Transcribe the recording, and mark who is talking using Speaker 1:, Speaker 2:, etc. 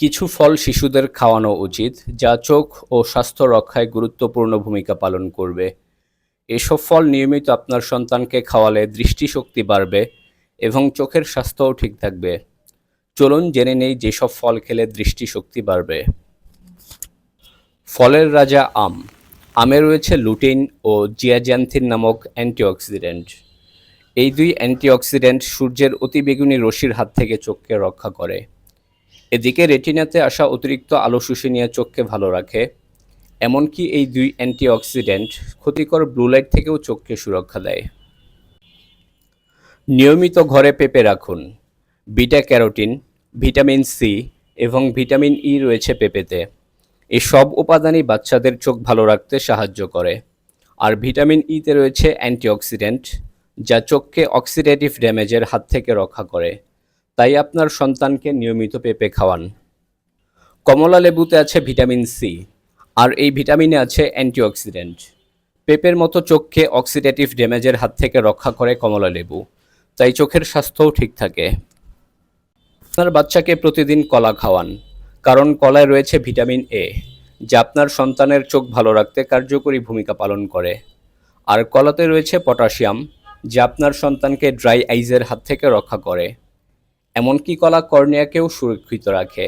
Speaker 1: কিছু ফল শিশুদের খাওয়ানো উচিত যা চোখ ও স্বাস্থ্য রক্ষায় গুরুত্বপূর্ণ ভূমিকা পালন করবে। এসব ফল নিয়মিত আপনার সন্তানকে খাওয়ালে দৃষ্টিশক্তি বাড়বে এবং চোখের স্বাস্থ্যও ঠিক থাকবে। চলুন জেনে নেই যেসব ফল খেলে দৃষ্টিশক্তি বাড়বে। ফলের রাজা আম। আমে রয়েছে লুটিন ও জিয়াজ্যান্থিন নামক অ্যান্টিঅক্সিডেন্ট। এই দুই অ্যান্টিঅক্সিডেন্ট সূর্যের অতিবেগুনি রশ্মির হাত থেকে চোখকে রক্ষা করে। এদিকে রেটিনাতে আসা অতিরিক্ত আলো শুষে নিয়ে চোখকে ভালো রাখে। এমনকি এই দুই অ্যান্টিঅক্সিডেন্ট ক্ষতিকর ব্লু লাইট থেকেও চোখকে সুরক্ষা দেয়। নিয়মিত ঘরে পেঁপে রাখুন। বিটা ক্যারোটিন, ভিটামিন সি এবং ভিটামিন ই রয়েছে পেঁপেতে। এই সব উপাদানই বাচ্চাদের চোখ ভালো রাখতে সাহায্য করে। আর ভিটামিন ইতে রয়েছে অ্যান্টিঅক্সিডেন্ট, যা চোখকে অক্সিডেটিভ ড্যামেজের হাত থেকে রক্ষা করে। তাই আপনার সন্তানকে নিয়মিত পেঁপে খাওয়ান। কমলা লেবুতে আছে ভিটামিন সি, আর এই ভিটামিনে আছে অ্যান্টিঅক্সিডেন্ট। পেঁপের মতো চোখকে অক্সিডেটিভ ড্যামেজের হাত থেকে রক্ষা করে কমলা লেবু, তাই চোখের স্বাস্থ্যও ঠিক থাকে। আপনার বাচ্চাকে প্রতিদিন কলা খাওয়ান, কারণ কলায় রয়েছে ভিটামিন এ, যা আপনার সন্তানের চোখ ভালো রাখতে কার্যকরী ভূমিকা পালন করে। আর কলাতে রয়েছে পটাশিয়াম, যা আপনার সন্তানকে ড্রাই আইজের হাত থেকে রক্ষা করে। এমনকি কলা কর্নিয়াকেও সুরক্ষিত রাখে।